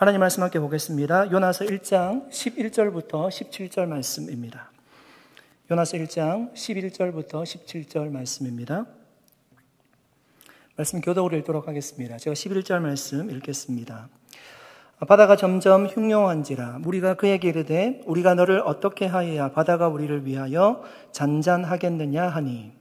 하나님 말씀 함께 보겠습니다. 요나서 1장 11절부터 17절 말씀입니다. 요나서 1장 11절부터 17절 말씀입니다. 말씀 교독으로 읽도록 하겠습니다. 제가 11절 말씀 읽겠습니다. 바다가 점점 흉흉한지라 무리가 그에게 이르되 우리가 너를 어떻게 하여야 바다가 우리를 위하여 잔잔하겠느냐 하니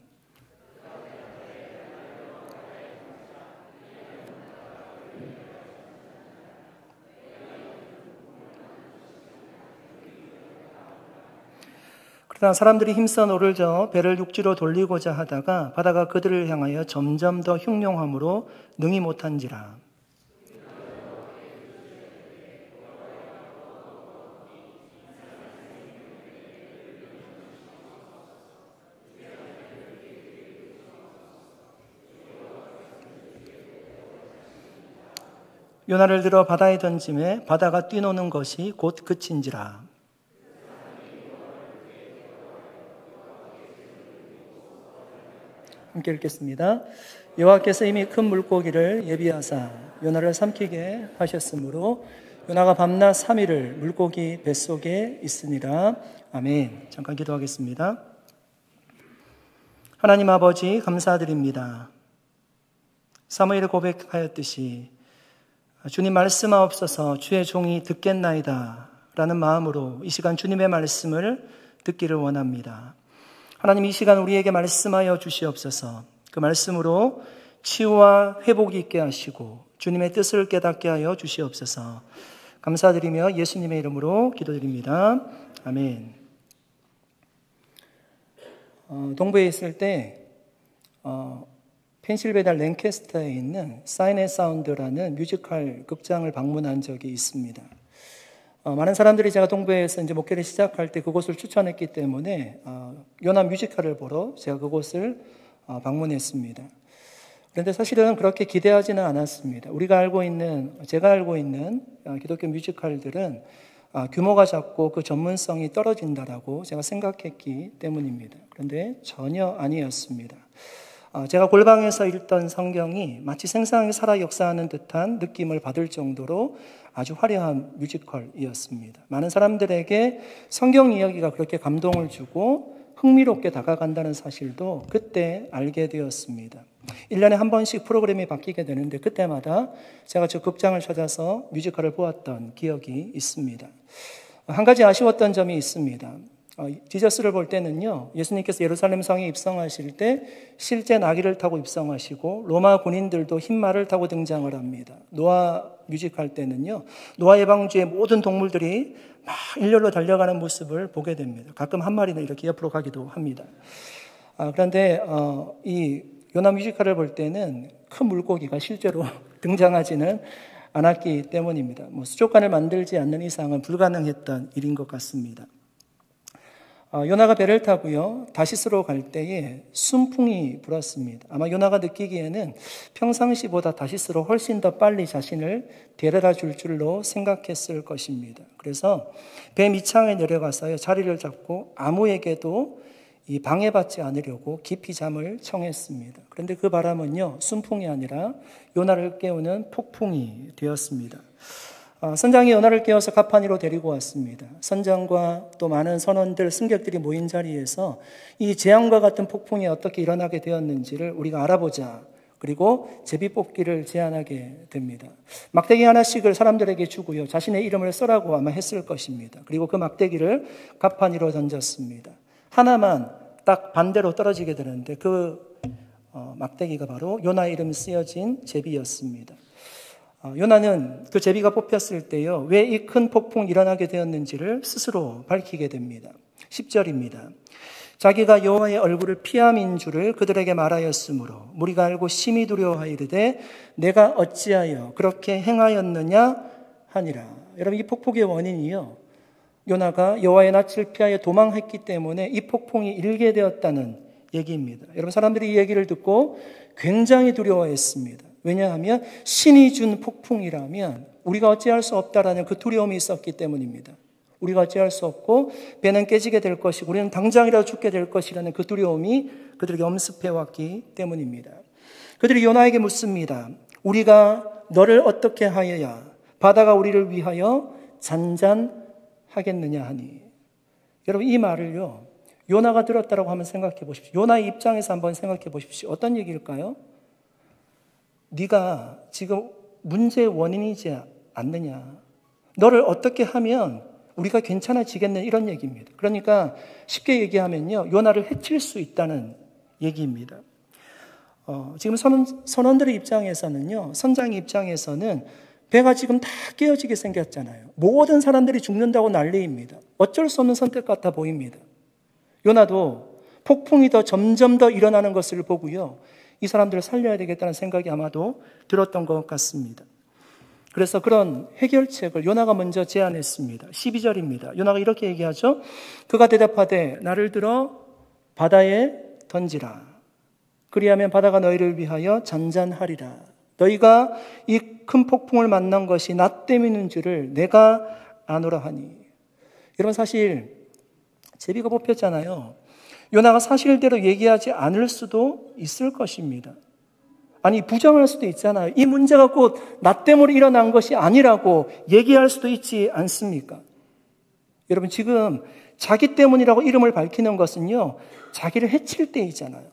그러나 사람들이 힘써 노를 저어 배를 육지로 돌리고자 하다가 바다가 그들을 향하여 점점 더 흉흉함으로 능히 못한지라. 요나를 들어 바다에 던짐에 바다가 뛰노는 것이 곧 그친지라. 함께 읽겠습니다. 여호와께서 이미 큰 물고기를 예비하사 요나를 삼키게 하셨으므로 요나가 밤낮 3일을 물고기 뱃속에 있으니라. 아멘. 잠깐 기도하겠습니다. 하나님 아버지 감사드립니다. 사무엘이 고백하였듯이 주님 말씀하옵소서 주의 종이 듣겠나이다 라는 마음으로 이 시간 주님의 말씀을 듣기를 원합니다. 하나님 이 시간 우리에게 말씀하여 주시옵소서. 그 말씀으로 치유와 회복이 있게 하시고 주님의 뜻을 깨닫게 하여 주시옵소서. 감사드리며 예수님의 이름으로 기도드립니다. 아멘. 동부에 있을 때 펜실베니아 랭캐스터에 있는 사인 앤 사운드라는 뮤지컬 극장을 방문한 적이 있습니다. 많은 사람들이 제가 동부에서 이제 목회를 시작할 때 그곳을 추천했기 때문에 요나 뮤지컬을 보러 제가 그곳을 방문했습니다. 그런데 사실은 그렇게 기대하지는 않았습니다. 제가 알고 있는 기독교 뮤지컬들은 규모가 작고 그 전문성이 떨어진다라고 제가 생각했기 때문입니다. 그런데 전혀 아니었습니다. 제가 골방에서 읽던 성경이 마치 생생하게 살아 역사하는 듯한 느낌을 받을 정도로 아주 화려한 뮤지컬이었습니다. 많은 사람들에게 성경 이야기가 그렇게 감동을 주고 흥미롭게 다가간다는 사실도 그때 알게 되었습니다. 1년에 한 번씩 프로그램이 바뀌게 되는데 그때마다 제가 저 극장을 찾아서 뮤지컬을 보았던 기억이 있습니다. 한 가지 아쉬웠던 점이 있습니다. 지저스를 볼 때는요, 예수님께서 예루살렘 성에 입성하실 때 실제 나귀를 타고 입성하시고 로마 군인들도 흰 말을 타고 등장을 합니다. 노아 뮤직할 때는요, 노아 예방주의 모든 동물들이 막 일렬로 달려가는 모습을 보게 됩니다. 가끔 한 마리는 이렇게 옆으로 가기도 합니다. 그런데 이 요나 뮤지컬을 볼 때는 큰 물고기가 실제로 등장하지는 않았기 때문입니다. 수족관을 만들지 않는 이상은 불가능했던 일인 것 같습니다. 요나가 배를 타고요 다시스로 갈 때에 순풍이 불었습니다. 아마 요나가 느끼기에는 평상시보다 다시스로 훨씬 더 빨리 자신을 데려다 줄 줄로 생각했을 것입니다. 그래서 배 밑창에 내려가서요 자리를 잡고 아무에게도 방해받지 않으려고 깊이 잠을 청했습니다. 그런데 그 바람은요 순풍이 아니라 요나를 깨우는 폭풍이 되었습니다. 선장이 요나를 깨워서 가판위로 데리고 왔습니다. 선장과 또 많은 선원들, 승객들이 모인 자리에서 이 재앙과 같은 폭풍이 어떻게 일어나게 되었는지를 우리가 알아보자. 그리고 제비뽑기를 제안하게 됩니다. 막대기 하나씩을 사람들에게 주고요. 자신의 이름을 써라고 아마 했을 것입니다. 그리고 그 막대기를 가판위로 던졌습니다. 하나만 딱 반대로 떨어지게 되는데 그 막대기가 바로 요나 이름이 쓰여진 제비였습니다. 요나는 그 제비가 뽑혔을 때요 왜 이 큰 폭풍이 일어나게 되었는지를 스스로 밝히게 됩니다. 10절입니다. 자기가 여호와의 얼굴을 피함인 줄을 그들에게 말하였으므로 무리가 알고 심히 두려워하이르되 내가 어찌하여 그렇게 행하였느냐 하니라. 여러분 이 폭풍의 원인이요 요나가 여호와의 낯을 피하여 도망했기 때문에 이 폭풍이 일게 되었다는 얘기입니다. 여러분 사람들이 이 얘기를 듣고 굉장히 두려워했습니다. 왜냐하면 신이 준 폭풍이라면 우리가 어찌할 수 없다라는 그 두려움이 있었기 때문입니다. 우리가 어찌할 수 없고 배는 깨지게 될 것이고 우리는 당장이라도 죽게 될 것이라는 그 두려움이 그들에게 엄습해왔기 때문입니다. 그들이 요나에게 묻습니다. 우리가 너를 어떻게 하여야 바다가 우리를 위하여 잔잔하겠느냐 하니. 여러분, 이 말을요, 요나가 들었다라고 한번 생각해 보십시오. 요나의 입장에서 한번 생각해 보십시오. 어떤 얘기일까요? 네가 지금 문제의 원인이지 않느냐. 너를 어떻게 하면 우리가 괜찮아지겠느냐, 이런 얘기입니다. 그러니까 쉽게 얘기하면요, 요나를 해칠 수 있다는 얘기입니다. 지금 선원들의 입장에서는요, 선장의 입장에서는 배가 지금 다 깨어지게 생겼잖아요. 모든 사람들이 죽는다고 난리입니다. 어쩔 수 없는 선택 같아 보입니다. 요나도 폭풍이 점점 더 일어나는 것을 보고요, 이 사람들을 살려야 되겠다는 생각이 아마도 들었던 것 같습니다. 그래서 그런 해결책을 요나가 먼저 제안했습니다. 12절입니다. 요나가 이렇게 얘기하죠. 그가 대답하되 나를 들어 바다에 던지라. 그리하면 바다가 너희를 위하여 잔잔하리라. 너희가 이 큰 폭풍을 만난 것이 나 때문인 줄을 내가 아노라 하니. 여러분, 사실 제비가 뽑혔잖아요. 요나가 사실대로 얘기하지 않을 수도 있을 것입니다. 아니, 부정할 수도 있잖아요. 이 문제가 꼭 나 때문에 일어난 것이 아니라고 얘기할 수도 있지 않습니까? 여러분, 지금 자기 때문이라고 이름을 밝히는 것은요, 자기를 해칠 때이잖아요.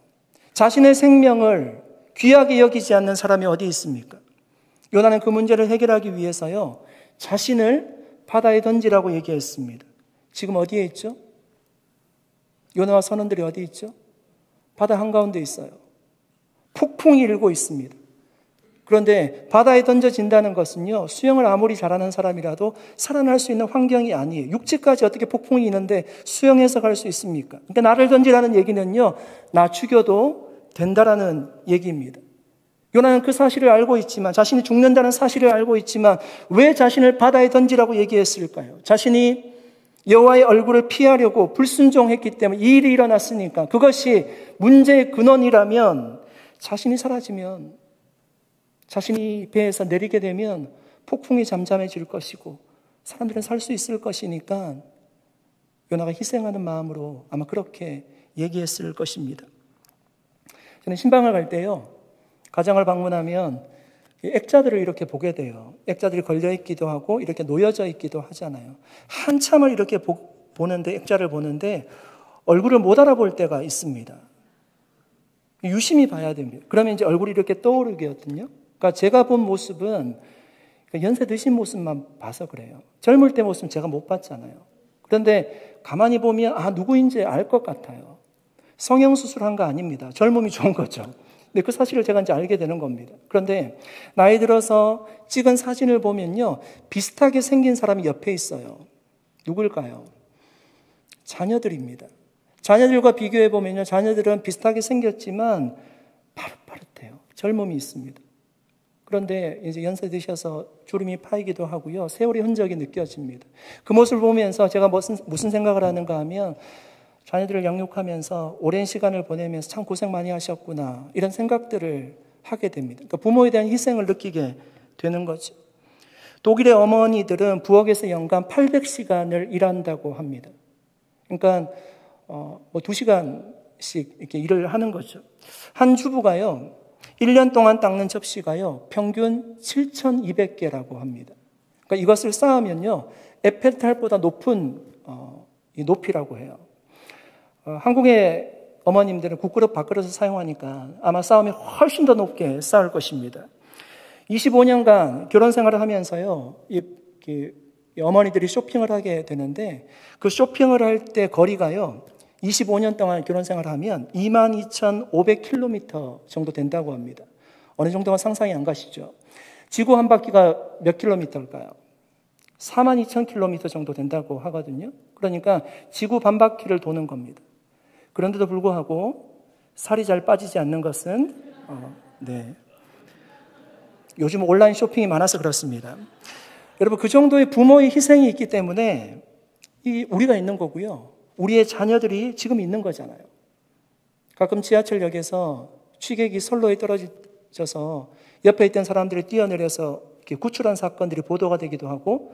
자신의 생명을 귀하게 여기지 않는 사람이 어디 있습니까? 요나는 그 문제를 해결하기 위해서요, 자신을 바다에 던지라고 얘기했습니다. 지금 어디에 있죠? 요나와 선원들이 어디 있죠? 바다 한가운데 있어요. 폭풍이 일고 있습니다. 그런데 바다에 던져진다는 것은요, 수영을 아무리 잘하는 사람이라도 살아날 수 있는 환경이 아니에요. 육지까지 어떻게 폭풍이 있는데 수영해서 갈 수 있습니까? 그러니까 나를 던지라는 얘기는요, 나 죽여도 된다라는 얘기입니다. 요나는 그 사실을 알고 있지만, 자신이 죽는다는 사실을 알고 있지만 왜 자신을 바다에 던지라고 얘기했을까요? 자신이 여호와의 얼굴을 피하려고 불순종했기 때문에 이 일이 일어났으니까, 그것이 문제의 근원이라면, 자신이 사라지면, 자신이 배에서 내리게 되면 폭풍이 잠잠해질 것이고 사람들은 살 수 있을 것이니까 요나가 희생하는 마음으로 아마 그렇게 얘기했을 것입니다. 저는 신방을 갈 때요, 가정을 방문하면 액자들을 이렇게 보게 돼요. 액자들이 걸려 있기도 하고 이렇게 놓여져 있기도 하잖아요. 한참을 이렇게 보는데, 액자를 보는데 얼굴을 못 알아볼 때가 있습니다. 유심히 봐야 됩니다. 그러면 이제 얼굴이 이렇게 떠오르거든요. 그러니까 제가 본 모습은 연세 드신 모습만 봐서 그래요. 젊을 때 모습은 제가 못 봤잖아요. 그런데 가만히 보면 누구인지 알 것 같아요. 성형수술한 거 아닙니다. 젊음이 좋은 거죠. 근데 그 사실을 제가 이제 알게 되는 겁니다. 그런데 나이 들어서 찍은 사진을 보면요, 비슷하게 생긴 사람이 옆에 있어요. 누굴까요? 자녀들입니다. 자녀들과 비교해 보면요, 자녀들은 비슷하게 생겼지만 파릇파릇해요. 젊음이 있습니다. 그런데 이제 연세 드셔서 주름이 파이기도 하고요, 세월의 흔적이 느껴집니다. 그 모습을 보면서 제가 무슨 생각을 하는가 하면, 자녀들을 양육하면서 오랜 시간을 보내면서 참 고생 많이 하셨구나, 이런 생각들을 하게 됩니다. 그러니까 부모에 대한 희생을 느끼게 되는 거죠. 독일의 어머니들은 부엌에서 연간 800시간을 일한다고 합니다. 그러니까 2시간씩 이렇게 일을 하는 거죠. 한 주부가요, 1년 동안 닦는 접시가요, 평균 7,200개라고 합니다. 그러니까 이것을 쌓으면요, 에펠탑보다 높은 높이라고 해요. 한국의 어머님들은 국그릇, 밥그릇을 사용하니까 아마 쌓으면 훨씬 더 높게 쌓을 것입니다. 25년간 결혼 생활을 하면서요, 이 어머니들이 쇼핑을 하게 되는데, 그 쇼핑을 할 때 거리가요, 25년 동안 결혼 생활을 하면 22,500km 정도 된다고 합니다. 어느 정도가 상상이 안 가시죠? 지구 한 바퀴가 몇 킬로미터일까요? 42,000km 정도 된다고 하거든요. 그러니까 지구 반 바퀴를 도는 겁니다. 그런데도 불구하고 살이 잘 빠지지 않는 것은 요즘 온라인 쇼핑이 많아서 그렇습니다. 여러분, 그 정도의 부모의 희생이 있기 때문에 우리가 있는 거고요, 우리의 자녀들이 지금 있는 거잖아요. 가끔 지하철역에서 취객이 선로에 떨어져서 옆에 있던 사람들이 뛰어내려서 이렇게 구출한 사건들이 보도가 되기도 하고,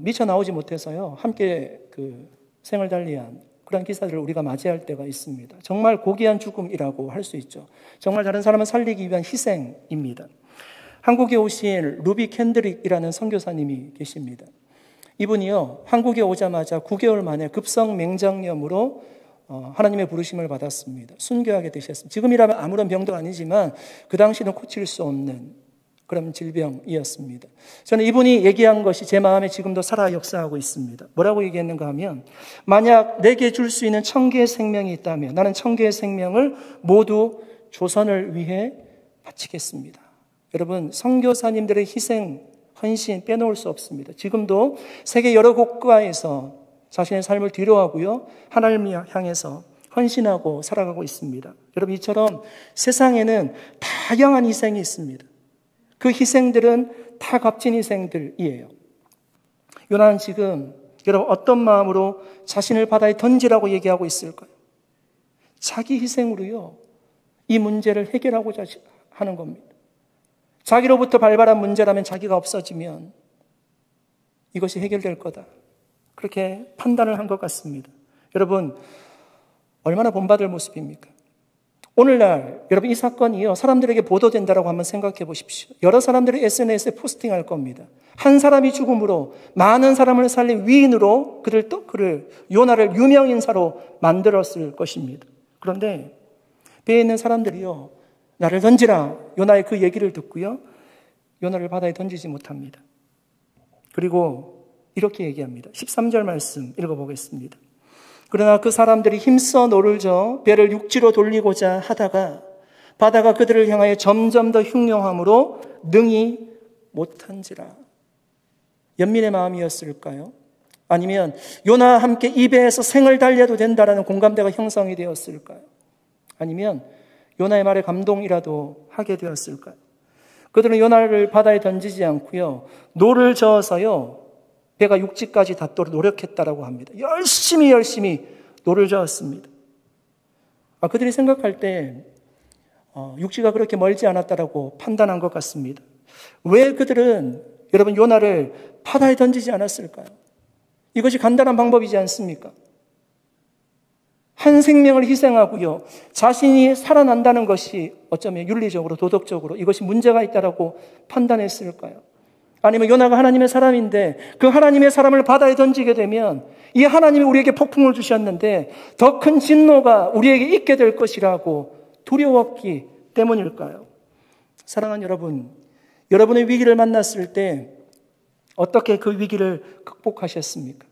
미처 나오지 못해서요, 함께 그 생을 달리한 그런 기사들을 우리가 맞이할 때가 있습니다. 정말 고귀한 죽음이라고 할 수 있죠. 정말 다른 사람을 살리기 위한 희생입니다. 한국에 오신 루비 캔드릭이라는 선교사님이 계십니다. 이분이요, 한국에 오자마자 9개월 만에 급성 맹장염으로 하나님의 부르심을 받았습니다. 순교하게 되셨습니다. 지금이라면 아무런 병도 아니지만 그 당시는 고칠 수 없는 그런 질병이었습니다. 저는 이분이 얘기한 것이 제 마음에 지금도 살아 역사하고 있습니다. 뭐라고 얘기했는가 하면, 만약 내게 줄 수 있는 1000개의 생명이 있다면 나는 1000개의 생명을 모두 조선을 위해 바치겠습니다. 여러분, 선교사님들의 희생, 헌신 빼놓을 수 없습니다. 지금도 세계 여러 국가에서 자신의 삶을 뒤로하고요, 하나님을 향해서 헌신하고 살아가고 있습니다. 여러분, 이처럼 세상에는 다양한 희생이 있습니다. 그 희생들은 다 값진 희생들이에요. 요나는 지금 여러분 어떤 마음으로 자신을 바다에 던지라고 얘기하고 있을까요? 자기 희생으로요, 이 문제를 해결하고자 하는 겁니다. 자기로부터 발발한 문제라면 자기가 없어지면 이것이 해결될 거다, 그렇게 판단을 한 것 같습니다. 여러분, 얼마나 본받을 모습입니까? 오늘날 여러분 이 사건이요, 사람들에게 보도된다라고 한번 생각해 보십시오. 여러 사람들이 SNS에 포스팅할 겁니다. 한 사람이 죽음으로 많은 사람을 살린 위인으로 그를 요나를 유명인사로 만들었을 것입니다. 그런데 배에 있는 사람들이요, 나를 던지라, 요나의 그 얘기를 듣고요, 요나를 바다에 던지지 못합니다. 그리고 이렇게 얘기합니다. 13절 말씀 읽어보겠습니다. 그러나 그 사람들이 힘써 노를 저어 배를 육지로 돌리고자 하다가 바다가 그들을 향하여 점점 더 흉흉함으로 능히 못한지라. 연민의 마음이었을까요? 아니면 요나와 함께 이 배에서 생을 달려도 된다라는 공감대가 형성이 되었을까요? 아니면 요나의 말에 감동이라도 하게 되었을까요? 그들은 요나를 바다에 던지지 않고요, 노를 저어서요, 배가 육지까지 닿도록 노력했다라고 합니다. 열심히 노를 저었습니다. 그들이 생각할 때 육지가 그렇게 멀지 않았다라고 판단한 것 같습니다. 왜 그들은 여러분 요나를 바다에 던지지 않았을까요? 이것이 간단한 방법이지 않습니까? 한 생명을 희생하고요, 자신이 살아난다는 것이 어쩌면 윤리적으로, 도덕적으로 이것이 문제가 있다라고 판단했을까요? 아니면 요나가 하나님의 사람인데 그 하나님의 사람을 바다에 던지게 되면 이 하나님이 우리에게 폭풍을 주셨는데 더 큰 진노가 우리에게 있게 될 것이라고 두려웠기 때문일까요? 사랑하는 여러분, 여러분의 위기를 만났을 때 어떻게 그 위기를 극복하셨습니까?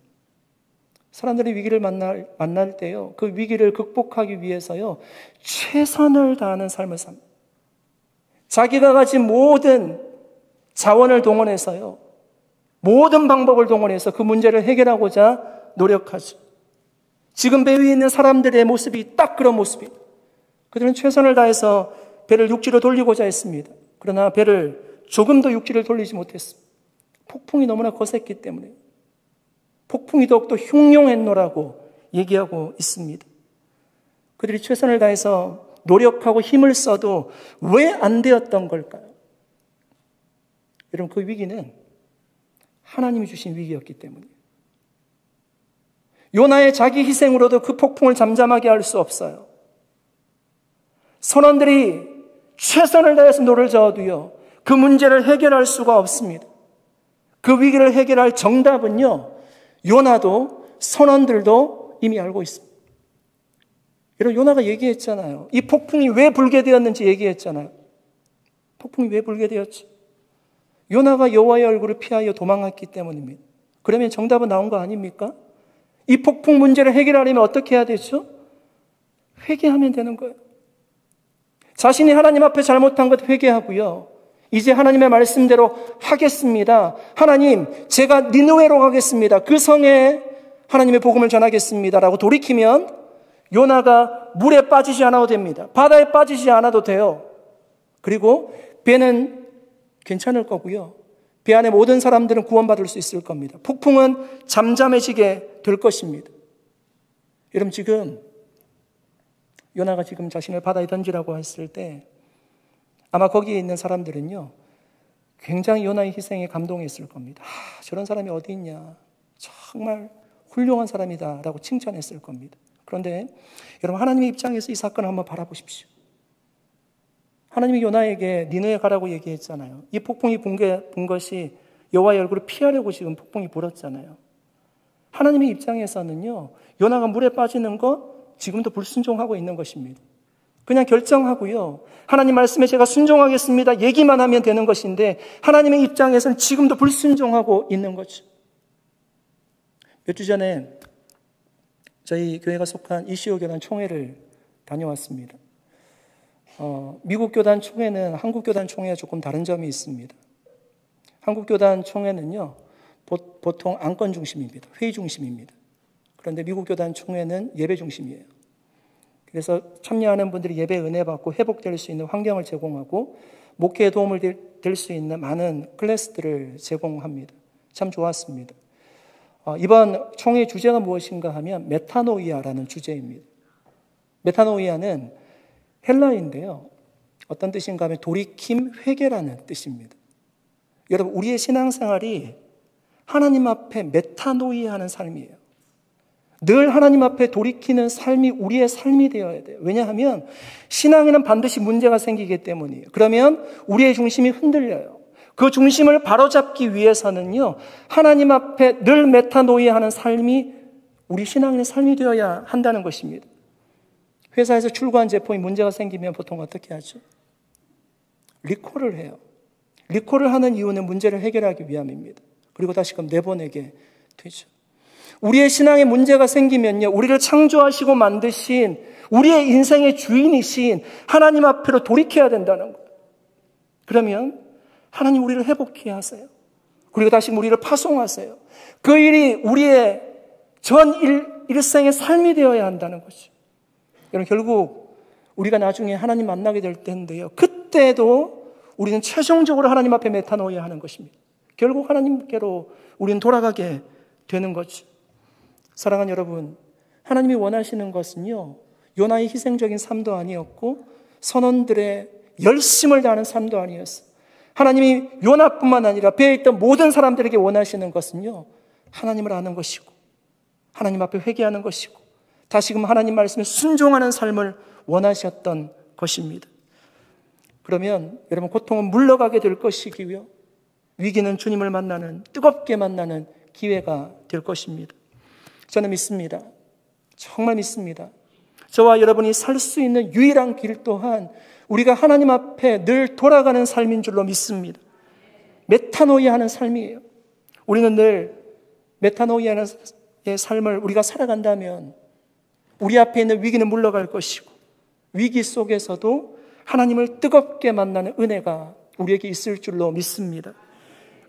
사람들이 위기를 만날 때요, 그 위기를 극복하기 위해서요, 최선을 다하는 삶을 삽니다. 자기가 가진 모든 자원을 동원해서요, 모든 방법을 동원해서 그 문제를 해결하고자 노력하죠. 지금 배 위에 있는 사람들의 모습이 딱 그런 모습입니다. 그들은 최선을 다해서 배를 육지로 돌리고자 했습니다. 그러나 배를 조금도 육지를 돌리지 못했습니다. 폭풍이 너무나 거셌기 때문에. 폭풍이 더욱더 흉흉했노라고 얘기하고 있습니다. 그들이 최선을 다해서 노력하고 힘을 써도 왜 안 되었던 걸까요? 여러분, 그 위기는 하나님이 주신 위기였기 때문이에요. 요나의 자기 희생으로도 그 폭풍을 잠잠하게 할 수 없어요. 선원들이 최선을 다해서 노를 저어도요, 그 문제를 해결할 수가 없습니다. 그 위기를 해결할 정답은요, 요나도 선원들도 이미 알고 있습니다. 여러분, 요나가 얘기했잖아요. 이 폭풍이 왜 불게 되었는지 얘기했잖아요. 폭풍이 왜 불게 되었지? 요나가 여호와의 얼굴을 피하여 도망갔기 때문입니다. 그러면 정답은 나온 거 아닙니까? 이 폭풍 문제를 해결하려면 어떻게 해야 되죠? 회개하면 되는 거예요. 자신이 하나님 앞에 잘못한 것 회개하고요, 이제 하나님의 말씀대로 하겠습니다. 하나님, 제가 니느웨로 가겠습니다. 그 성에 하나님의 복음을 전하겠습니다 라고 돌이키면 요나가 물에 빠지지 않아도 됩니다. 바다에 빠지지 않아도 돼요. 그리고 배는 괜찮을 거고요, 배 안에 모든 사람들은 구원받을 수 있을 겁니다. 폭풍은 잠잠해지게 될 것입니다. 여러분, 지금 요나가 지금 자신을 바다에 던지라고 했을 때 아마 거기에 있는 사람들은요, 굉장히 요나의 희생에 감동했을 겁니다. 저런 사람이 어디 있냐, 정말 훌륭한 사람이다 라고 칭찬했을 겁니다. 그런데 여러분, 하나님의 입장에서 이 사건을 한번 바라보십시오. 하나님이 요나에게 니느웨 가라고 얘기했잖아요. 이 폭풍이 분 것이 여호와의 얼굴을 피하려고 지금 폭풍이 불었잖아요. 하나님의 입장에서는요, 요나가 물에 빠지는 거 지금도 불순종하고 있는 것입니다. 그냥 결정하고요, 하나님 말씀에 제가 순종하겠습니다 얘기만 하면 되는 것인데 하나님의 입장에서는 지금도 불순종하고 있는 거죠. 몇 주 전에 저희 교회가 속한 이시오 교단 총회를 다녀왔습니다. 미국 교단 총회는 한국 교단 총회와 조금 다른 점이 있습니다. 한국 교단 총회는요, 보통 안건 중심입니다. 회의 중심입니다. 그런데 미국 교단 총회는 예배 중심이에요. 그래서 참여하는 분들이 예배 은혜 받고 회복될 수 있는 환경을 제공하고 목회에 도움을 될 수 있는 많은 클래스들을 제공합니다. 참 좋았습니다. 이번 총회 주제가 무엇인가 하면 메타노이아라는 주제입니다. 메타노이아는 헬라어인데요, 어떤 뜻인가 하면 돌이킴, 회개라는 뜻입니다. 여러분, 우리의 신앙생활이 하나님 앞에 메타노이아하는 삶이에요. 늘 하나님 앞에 돌이키는 삶이 우리의 삶이 되어야 돼요. 왜냐하면 신앙에는 반드시 문제가 생기기 때문이에요. 그러면 우리의 중심이 흔들려요. 그 중심을 바로잡기 위해서는요, 하나님 앞에 늘 메타노이아하는 삶이 우리 신앙의 삶이 되어야 한다는 것입니다. 회사에서 출고한 제품이 문제가 생기면 보통 어떻게 하죠? 리콜을 해요. 리콜을 하는 이유는 문제를 해결하기 위함입니다. 그리고 다시금 내보내게 되죠. 우리의 신앙에 문제가 생기면요, 우리를 창조하시고 만드신 우리의 인생의 주인이신 하나님 앞으로 돌이켜야 된다는 거예요. 그러면 하나님 우리를 회복해 하세요. 그리고 다시 우리를 파송하세요. 그 일이 우리의 전 일생의 삶이 되어야 한다는 거죠. 여러분, 결국 우리가 나중에 하나님 만나게 될 텐데요, 그때도 우리는 최종적으로 하나님 앞에 메타노이아 하는 것입니다. 결국 하나님께로 우리는 돌아가게 되는 거죠. 사랑하는 여러분, 하나님이 원하시는 것은요, 요나의 희생적인 삶도 아니었고 선원들의 열심을 다하는 삶도 아니었어요. 하나님이 요나뿐만 아니라 배에 있던 모든 사람들에게 원하시는 것은요, 하나님을 아는 것이고 하나님 앞에 회개하는 것이고 다시금 하나님 말씀에 순종하는 삶을 원하셨던 것입니다. 그러면 여러분, 고통은 물러가게 될 것이고요, 위기는 주님을 만나는, 뜨겁게 만나는 기회가 될 것입니다. 저는 믿습니다. 정말 믿습니다. 저와 여러분이 살 수 있는 유일한 길 또한 우리가 하나님 앞에 늘 돌아가는 삶인 줄로 믿습니다. 메타노이아하는 삶이에요. 우리는 늘 메타노이아의 삶을 우리가 살아간다면 우리 앞에 있는 위기는 물러갈 것이고 위기 속에서도 하나님을 뜨겁게 만나는 은혜가 우리에게 있을 줄로 믿습니다.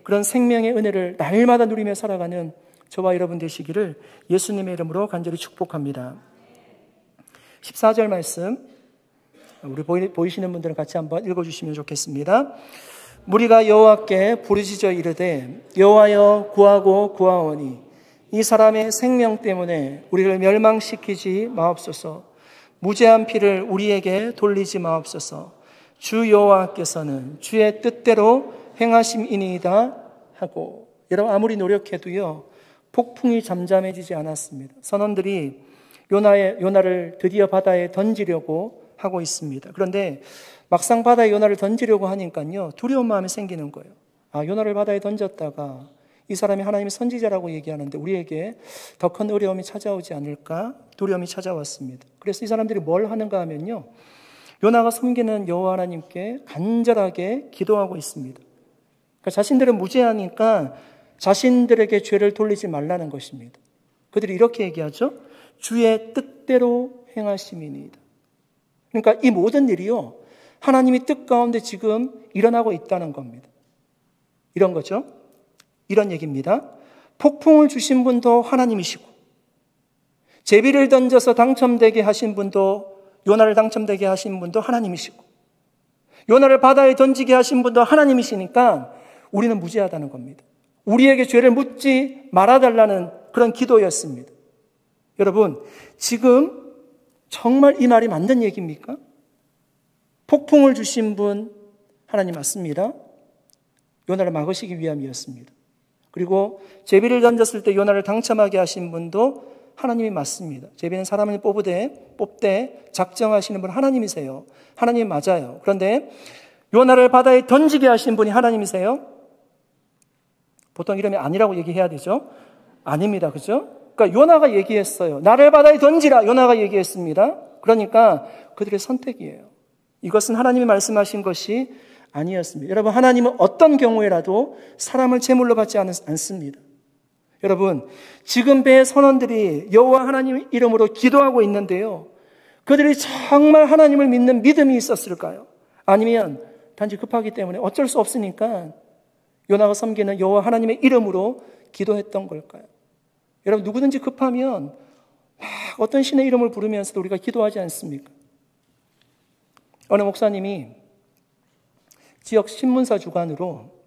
그런 생명의 은혜를 날마다 누리며 살아가는 저와 여러분 되시기를 예수님의 이름으로 간절히 축복합니다. 14절 말씀, 우리 보이시는 분들은 같이 한번 읽어주시면 좋겠습니다. 무리가 여호와께 부르짖어 이르되 여호와여 구하고 구하오니 이 사람의 생명 때문에 우리를 멸망시키지 마옵소서. 무죄한 피를 우리에게 돌리지 마옵소서. 주 여호와께서는 주의 뜻대로 행하심이니이다 하고. 여러분, 아무리 노력해도요, 폭풍이 잠잠해지지 않았습니다. 선원들이 요나를 드디어 바다에 던지려고 하고 있습니다. 그런데 막상 바다에 요나를 던지려고 하니까요, 두려운 마음이 생기는 거예요. 요나를 바다에 던졌다가 이 사람이 하나님의 선지자라고 얘기하는데 우리에게 더 큰 어려움이 찾아오지 않을까 두려움이 찾아왔습니다. 그래서 이 사람들이 뭘 하는가 하면요, 요나가 섬기는 여호와 하나님께 간절하게 기도하고 있습니다. 그러니까 자신들은 무죄하니까 자신들에게 죄를 돌리지 말라는 것입니다. 그들이 이렇게 얘기하죠. 주의 뜻대로 행하심이니이다. 그러니까 이 모든 일이요, 하나님이 뜻 가운데 지금 일어나고 있다는 겁니다. 이런 거죠. 이런 얘기입니다. 폭풍을 주신 분도 하나님이시고 제비를 던져서 당첨되게 하신 분도, 요나를 당첨되게 하신 분도 하나님이시고 요나를 바다에 던지게 하신 분도 하나님이시니까 우리는 무죄하다는 겁니다. 우리에게 죄를 묻지 말아달라는 그런 기도였습니다. 여러분, 지금 정말 이 말이 맞는 얘기입니까? 폭풍을 주신 분 하나님 맞습니다. 요나를 막으시기 위함이었습니다. 그리고 제비를 던졌을 때 요나를 당첨하게 하신 분도 하나님이 맞습니다. 제비는 사람을 뽑되 작정하시는 분 하나님이세요. 하나님이 맞아요. 그런데 요나를 바다에 던지게 하신 분이 하나님이세요? 보통 이러면 아니라고 얘기해야 되죠? 아닙니다. 그죠? 그러니까 요나가 얘기했어요. 나를 바다에 던지라. 요나가 얘기했습니다. 그러니까 그들의 선택이에요. 이것은 하나님이 말씀하신 것이 아니었습니다. 여러분, 하나님은 어떤 경우에라도 사람을 제물로 받지 않습니다. 여러분, 지금 배의 선원들이 여호와 하나님 이름으로 기도하고 있는데요. 그들이 정말 하나님을 믿는 믿음이 있었을까요? 아니면 단지 급하기 때문에 어쩔 수 없으니까 요나가 섬기는 여호와 하나님의 이름으로 기도했던 걸까요? 여러분, 누구든지 급하면 막 어떤 신의 이름을 부르면서도 우리가 기도하지 않습니까? 어느 목사님이 지역 신문사 주관으로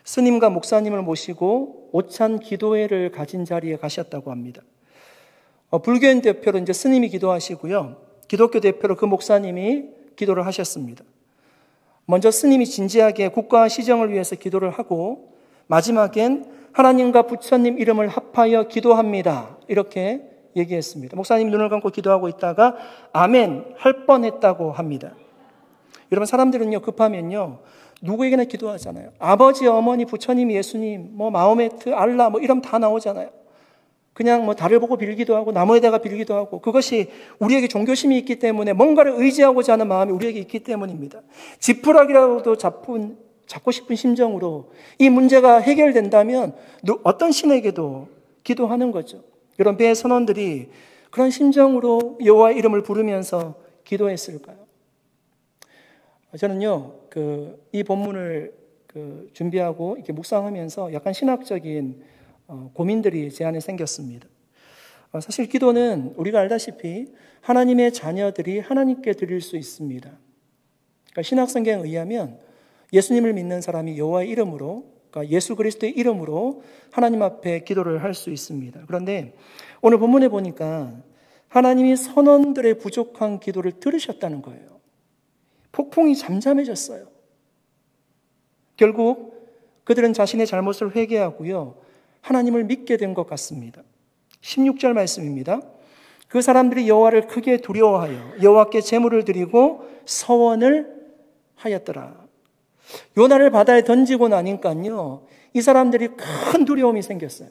스님과 목사님을 모시고 오찬 기도회를 가진 자리에 가셨다고 합니다. 불교인 대표로 이제 스님이 기도하시고요. 기독교 대표로 그 목사님이 기도를 하셨습니다. 먼저 스님이 진지하게 국가와 시정을 위해서 기도를 하고 마지막엔 하나님과 부처님 이름을 합하여 기도합니다. 이렇게 얘기했습니다. 목사님이 눈을 감고 기도하고 있다가 아멘 할 뻔했다고 합니다. 여러분, 사람들은요 급하면요 누구에게나 기도하잖아요. 아버지, 어머니, 부처님, 예수님, 마호메트, 알라 이러면 다 나오잖아요. 그냥 달을 보고 빌기도 하고 나무에다가 빌기도 하고 그것이 우리에게 종교심이 있기 때문에 뭔가를 의지하고자 하는 마음이 우리에게 있기 때문입니다. 지푸라기라도 잡고 싶은 심정으로 이 문제가 해결된다면 어떤 신에게도 기도하는 거죠. 여러분, 배의 선원들이 그런 심정으로 여호와의 이름을 부르면서 기도했을까요? 저는요, 이 본문을 준비하고 이렇게 묵상하면서 약간 신학적인 고민들이 제 안에 생겼습니다. 사실 기도는 우리가 알다시피 하나님의 자녀들이 하나님께 드릴 수 있습니다. 그러니까 신학성경에 의하면 예수님을 믿는 사람이 여호와의 이름으로, 그러니까 예수 그리스도의 이름으로 하나님 앞에 기도를 할 수 있습니다. 그런데 오늘 본문에 보니까 하나님이 선원들의 부족한 기도를 들으셨다는 거예요. 폭풍이 잠잠해졌어요. 결국 그들은 자신의 잘못을 회개하고요, 하나님을 믿게 된 것 같습니다. 16절 말씀입니다. 그 사람들이 여호와를 크게 두려워하여 여호와께 제물을 드리고 서원을 하였더라. 요나를 바다에 던지고 나니까요, 이 사람들이 큰 두려움이 생겼어요.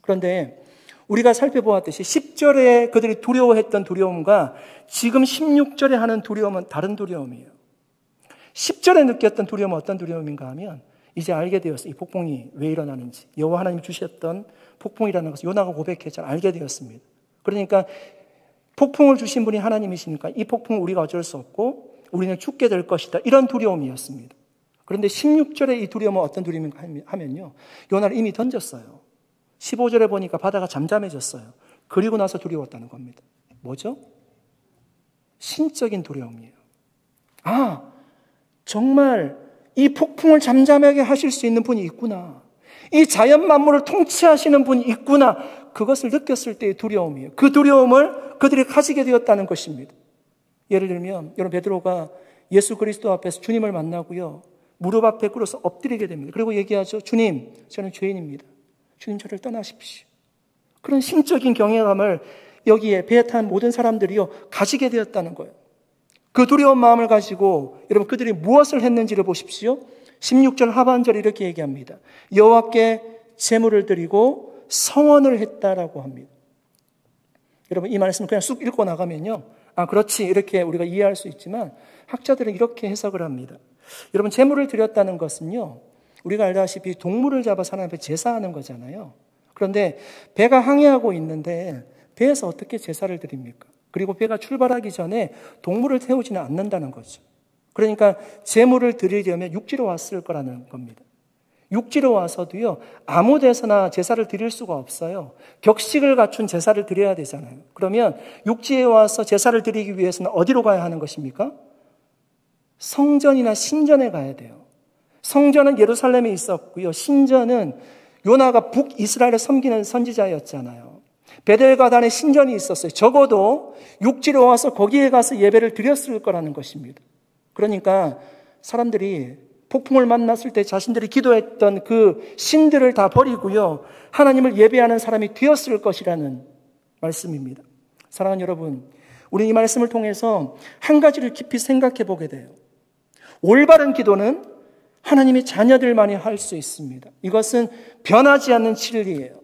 그런데 우리가 살펴보았듯이 10절에 그들이 두려워했던 두려움과 지금 16절에 하는 두려움은 다른 두려움이에요. 10절에 느꼈던 두려움은 어떤 두려움인가 하면 이제 알게 되었어요. 이 폭풍이 왜 일어나는지. 여호와 하나님이 주셨던 폭풍이라는 것을 요나가 고백했잖아요. 알게 되었습니다. 그러니까 폭풍을 주신 분이 하나님이시니까 이 폭풍을 우리가 어쩔 수 없고 우리는 죽게 될 것이다. 이런 두려움이었습니다. 그런데 16절에 이 두려움은 어떤 두려움인가 하면요, 요나를 이미 던졌어요. 15절에 보니까 바다가 잠잠해졌어요. 그리고 나서 두려웠다는 겁니다. 뭐죠? 신적인 두려움이에요. 정말 이 폭풍을 잠잠하게 하실 수 있는 분이 있구나. 이 자연 만물을 통치하시는 분이 있구나. 그것을 느꼈을 때의 두려움이에요. 그 두려움을 그들이 가지게 되었다는 것입니다. 예를 들면 여러분, 베드로가 예수 그리스도 앞에서 주님을 만나고요, 무릎 앞에 꿇어서 엎드리게 됩니다. 그리고 얘기하죠. 주님, 저는 죄인입니다. 주님, 저를 떠나십시오. 그런 신적인 경외감을 여기에 배에 탄 모든 사람들이요 가지게 되었다는 거예요. 그 두려운 마음을 가지고 여러분, 그들이 무엇을 했는지를 보십시오. 16절 하반절에 이렇게 얘기합니다. 여호와께 제물을 드리고 성원을 했다라고 합니다. 여러분, 이 말씀을 그냥 쑥 읽고 나가면요, 그렇지, 이렇게 우리가 이해할 수 있지만 학자들은 이렇게 해석을 합니다. 여러분, 제물을 드렸다는 것은요, 우리가 알다시피 동물을 잡아서 하나님 앞에 제사하는 거잖아요. 그런데 배가 항해하고 있는데 배에서 어떻게 제사를 드립니까? 그리고 배가 출발하기 전에 동물을 태우지는 않는다는 거죠. 그러니까 제물을 드리려면 육지로 왔을 거라는 겁니다. 육지로 와서도요, 아무 데서나 제사를 드릴 수가 없어요. 격식을 갖춘 제사를 드려야 되잖아요. 그러면 육지에 와서 제사를 드리기 위해서는 어디로 가야 하는 것입니까? 성전이나 신전에 가야 돼요. 성전은 예루살렘에 있었고요, 신전은 요나가 북이스라엘을 섬기는 선지자였잖아요. 베델가단에 신전이 있었어요. 적어도 육지로 와서 거기에 가서 예배를 드렸을 거라는 것입니다. 그러니까 사람들이 폭풍을 만났을 때 자신들이 기도했던 그 신들을 다 버리고요, 하나님을 예배하는 사람이 되었을 것이라는 말씀입니다. 사랑하는 여러분, 우리 이 말씀을 통해서 한 가지를 깊이 생각해 보게 돼요. 올바른 기도는 하나님의 자녀들만이 할 수 있습니다. 이것은 변하지 않는 진리예요.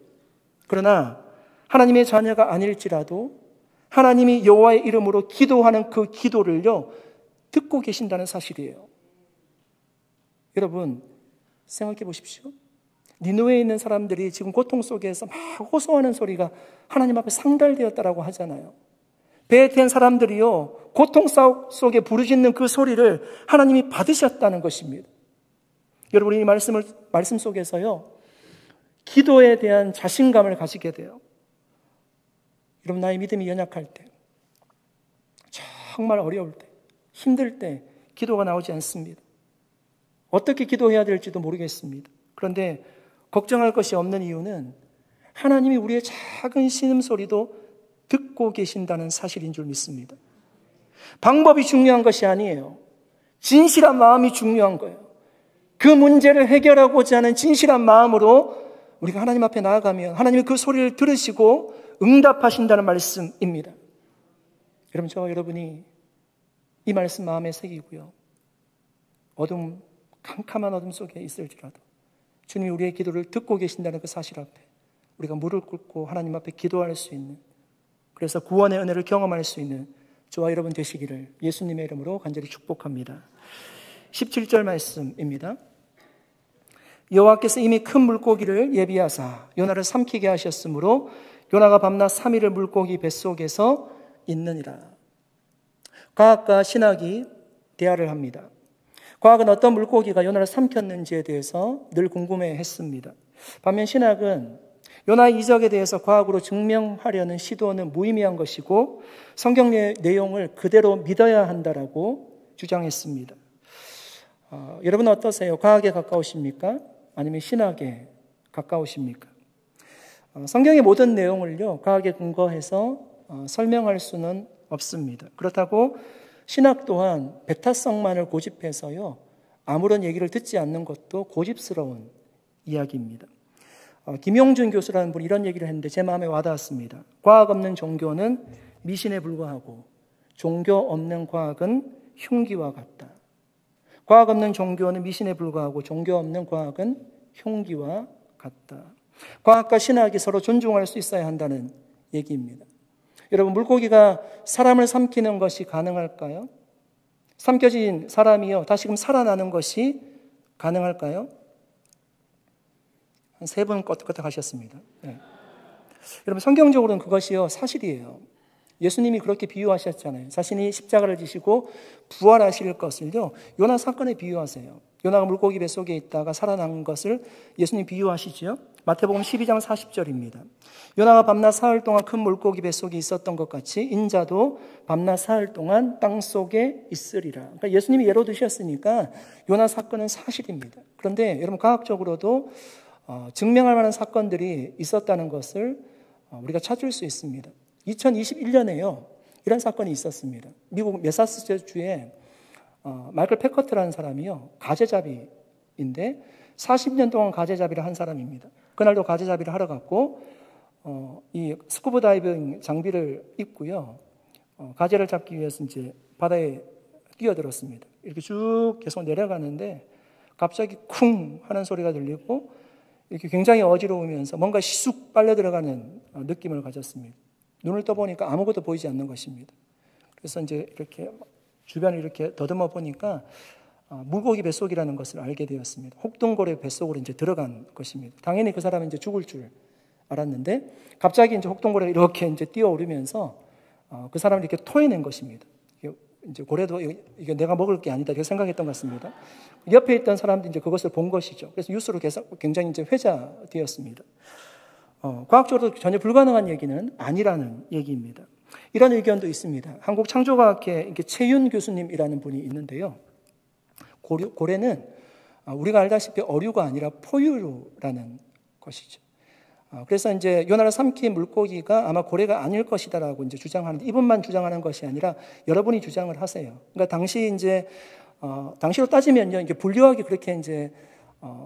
그러나 하나님의 자녀가 아닐지라도 하나님이 여호와의 이름으로 기도하는 그 기도를요, 듣고 계신다는 사실이에요. 여러분, 생각해 보십시오. 니느웨에 있는 사람들이 지금 고통 속에서 막 호소하는 소리가 하나님 앞에 상달되었다라고 하잖아요. 배에 탄 사람들이요, 고통 속에 부르짖는 그 소리를 하나님이 받으셨다는 것입니다. 여러분, 이 말씀 속에서요, 기도에 대한 자신감을 가지게 돼요. 여러분, 나의 믿음이 연약할 때, 정말 어려울 때, 힘들 때 기도가 나오지 않습니다. 어떻게 기도해야 될지도 모르겠습니다. 그런데 걱정할 것이 없는 이유는 하나님이 우리의 작은 신음소리도 듣고 계신다는 사실인 줄 믿습니다. 방법이 중요한 것이 아니에요. 진실한 마음이 중요한 거예요. 그 문제를 해결하고자 하는 진실한 마음으로 우리가 하나님 앞에 나아가면 하나님이 그 소리를 들으시고 응답하신다는 말씀입니다. 여러분, 저와 여러분이 이 말씀 마음에 새기고요, 캄캄한 어둠 속에 있을지라도 주님이 우리의 기도를 듣고 계신다는 그 사실 앞에 우리가 무릎 꿇고 하나님 앞에 기도할 수 있는, 그래서 구원의 은혜를 경험할 수 있는 저와 여러분 되시기를 예수님의 이름으로 간절히 축복합니다. 17절 말씀입니다. 여호와께서 이미 큰 물고기를 예비하사 요나를 삼키게 하셨으므로 요나가 밤낮 3일을 물고기 뱃속에서 있느니라. 과학과 신학이 대화를 합니다. 과학은 어떤 물고기가 요나를 삼켰는지에 대해서 늘 궁금해했습니다. 반면 신학은 요나의 이적에 대해서 과학으로 증명하려는 시도는 무의미한 것이고 성경 내용을 그대로 믿어야 한다라고 주장했습니다. 여러분 어떠세요? 과학에 가까우십니까? 아니면 신학에 가까우십니까? 성경의 모든 내용을요, 과학에 근거해서 설명할 수는 없습니다. 그렇다고 신학 또한 배타성만을 고집해서요, 아무런 얘기를 듣지 않는 것도 고집스러운 이야기입니다. 김용준 교수라는 분이 이런 얘기를 했는데 제 마음에 와닿았습니다. 과학 없는 종교는 미신에 불과하고 종교 없는 과학은 흉기와 같다. 과학 없는 종교는 미신에 불과하고 종교 없는 과학은 흉기와 같다. 과학과 신학이 서로 존중할 수 있어야 한다는 얘기입니다. 여러분, 물고기가 사람을 삼키는 것이 가능할까요? 삼켜진 사람이요, 다시금 살아나는 것이 가능할까요? 한 3분 껐다 하셨습니다. 네. 여러분, 성경적으로는 그것이요, 사실이에요. 예수님이 그렇게 비유하셨잖아요. 자신이 십자가를 지시고 부활하실 것을요, 요나 사건에 비유하세요. 요나가 물고기 뱃속에 있다가 살아난 것을 예수님 비유하시죠. 마태복음 12장 40절입니다. 요나가 밤낮 사흘 동안 큰 물고기 뱃속에 있었던 것 같이 인자도 밤낮 사흘 동안 땅속에 있으리라. 그러니까 예수님이 예로 드셨으니까 요나 사건은 사실입니다. 그런데 여러분, 과학적으로도 증명할 만한 사건들이 있었다는 것을 우리가 찾을 수 있습니다. 2021년에요, 이런 사건이 있었습니다. 미국 매사추세츠주에 마이클 패커트라는 사람이요, 가재잡이인데 40년 동안 가재잡이를 한 사람입니다. 그날도 가재잡이를 하러 갔고 이 스쿠버 다이빙 장비를 입고요, 가재를 잡기 위해서 이제 바다에 뛰어들었습니다. 이렇게 쭉 계속 내려가는데 갑자기 쿵 하는 소리가 들리고 이렇게 굉장히 어지러우면서 뭔가 쑥 빨려 들어가는 느낌을 가졌습니다. 눈을 떠보니까 아무것도 보이지 않는 것입니다. 그래서 이제 이렇게 주변을 이렇게 더듬어 보니까 물고기 뱃속이라는 것을 알게 되었습니다. 혹등고래 뱃속으로 이제 들어간 것입니다. 당연히 그 사람은 이제 죽을 줄 알았는데 갑자기 이제 혹등고래가 이렇게 이제 뛰어오르면서 그 사람을 이렇게 토해낸 것입니다. 이제 고래도 이게 내가 먹을 게 아니다 이렇게 생각했던 것 같습니다. 옆에 있던 사람들이 이제 그것을 본 것이죠. 그래서 뉴스로 굉장히 이제 회자되었습니다. 과학적으로 전혀 불가능한 얘기는 아니라는 얘기입니다. 이런 의견도 있습니다. 한국 창조과학회 최윤 교수님이라는 분이 있는데요. 고래는 우리가 알다시피 어류가 아니라 포유류라는 것이죠. 그래서 이제 요나를 삼킨 물고기가 아마 고래가 아닐 것이다라고 이제 주장하는데, 이분만 주장하는 것이 아니라 여러분이 주장을 하세요. 그러니까 당시로 따지면요, 이게 분류학이 그렇게 이제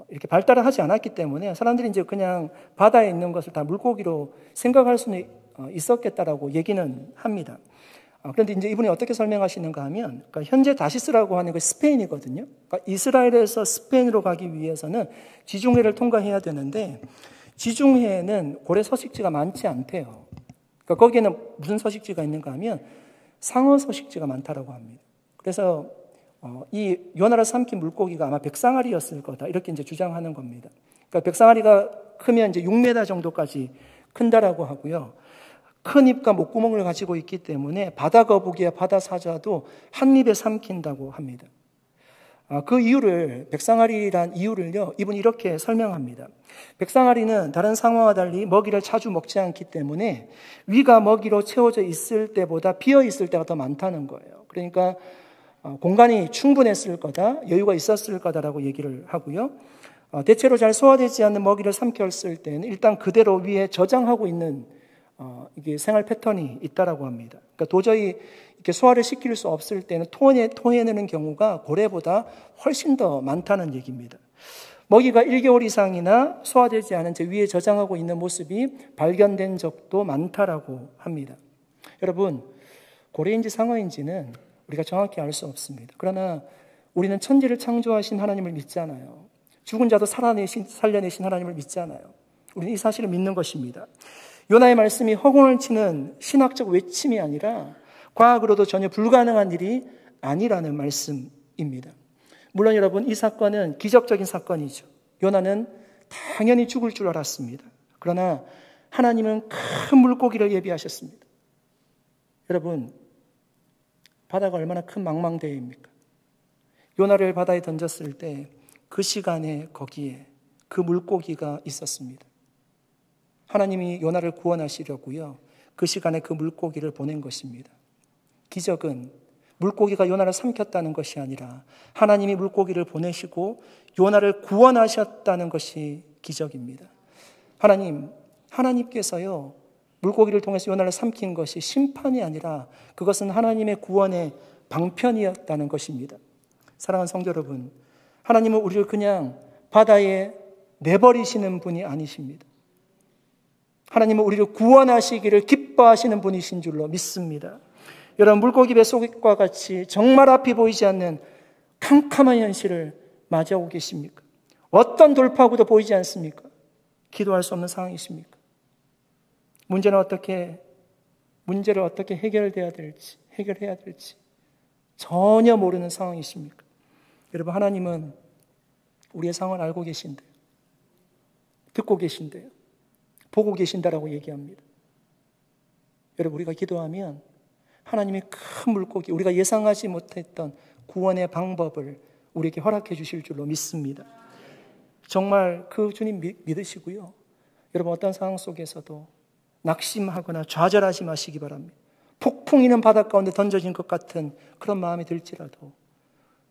이렇게 발달을 하지 않았기 때문에 사람들이 이제 그냥 바다에 있는 것을 다 물고기로 생각할 수는 있었겠다라고 얘기는 합니다. 그런데 이제 이분이 어떻게 설명하시는가 하면, 그러니까 현재 다시스라고 하는 게 스페인이거든요. 그러니까 이스라엘에서 스페인으로 가기 위해서는 지중해를 통과해야 되는데, 지중해에는 고래 서식지가 많지 않대요. 그러니까 거기에는 무슨 서식지가 있는가 하면 상어 서식지가 많다라고 합니다. 그래서 이 요나를 삼킨 물고기가 아마 백상아리였을 거다, 이렇게 이제 주장하는 겁니다. 그러니까 백상아리가 크면 이제 6m 정도까지 큰다라고 하고요. 큰 입과 목구멍을 가지고 있기 때문에 바다 거북이와 바다 사자도 한 입에 삼킨다고 합니다. 그 이유를, 백상아리란 이유를요, 이분이 이렇게 설명합니다. 백상아리는 다른 상어와 달리 먹이를 자주 먹지 않기 때문에 위가 먹이로 채워져 있을 때보다 비어 있을 때가 더 많다는 거예요. 그러니까 공간이 충분했을 거다, 여유가 있었을 거다라고 얘기를 하고요. 대체로 잘 소화되지 않는 먹이를 삼켰을 때는 일단 그대로 위에 저장하고 있는 이게 생활 패턴이 있다라고 합니다. 그러니까 도저히 이렇게 소화를 시킬 수 없을 때는 토해내는 경우가 고래보다 훨씬 더 많다는 얘기입니다. 먹이가 1개월 이상이나 소화되지 않은 채 위에 저장하고 있는 모습이 발견된 적도 많다라고 합니다. 여러분, 고래인지 상어인지는 우리가 정확히 알 수 없습니다. 그러나 우리는 천지를 창조하신 하나님을 믿잖아요. 죽은 자도 살려내신 하나님을 믿잖아요. 우리는 이 사실을 믿는 것입니다. 요나의 말씀이 허공을 치는 신학적 외침이 아니라 과학으로도 전혀 불가능한 일이 아니라는 말씀입니다. 물론 여러분, 이 사건은 기적적인 사건이죠. 요나는 당연히 죽을 줄 알았습니다. 그러나 하나님은 큰 물고기를 예비하셨습니다. 여러분, 바다가 얼마나 큰 망망대해입니까? 요나를 바다에 던졌을 때 그 시간에 거기에 그 물고기가 있었습니다. 하나님이 요나를 구원하시려고요, 그 시간에 그 물고기를 보낸 것입니다. 기적은 물고기가 요나를 삼켰다는 것이 아니라 하나님이 물고기를 보내시고 요나를 구원하셨다는 것이 기적입니다. 하나님께서요, 물고기를 통해서 요나를 삼킨 것이 심판이 아니라 그것은 하나님의 구원의 방편이었다는 것입니다. 사랑하는 성도 여러분, 하나님은 우리를 그냥 바다에 내버리시는 분이 아니십니다. 하나님은 우리를 구원하시기를 기뻐하시는 분이신 줄로 믿습니다. 여러분, 물고기 뱃속과 같이 정말 앞이 보이지 않는 캄캄한 현실을 맞이하고 계십니까? 어떤 돌파구도 보이지 않습니까? 기도할 수 없는 상황이십니까? 문제를 어떻게 해결해야 될지 전혀 모르는 상황이십니까? 여러분, 하나님은 우리의 상황을 알고 계신데요, 듣고 계신데요, 보고 계신다라고 얘기합니다. 여러분, 우리가 기도하면 하나님이 큰 물고기, 우리가 예상하지 못했던 구원의 방법을 우리에게 허락해 주실 줄로 믿습니다. 정말 그 주님 믿으시고요. 여러분, 어떤 상황 속에서도 낙심하거나 좌절하지 마시기 바랍니다. 폭풍이는 바다 가운데 던져진 것 같은 그런 마음이 들지라도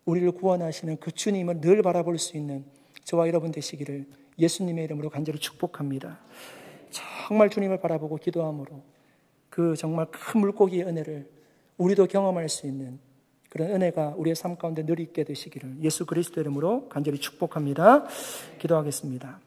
우리를 구원하시는 그 주님을 늘 바라볼 수 있는 저와 여러분 되시기를 예수님의 이름으로 간절히 축복합니다. 정말 주님을 바라보고 기도함으로 그 정말 큰 물고기의 은혜를 우리도 경험할 수 있는 그런 은혜가 우리의 삶 가운데 늘 있게 되시기를 예수 그리스도 이름으로 간절히 축복합니다. 기도하겠습니다.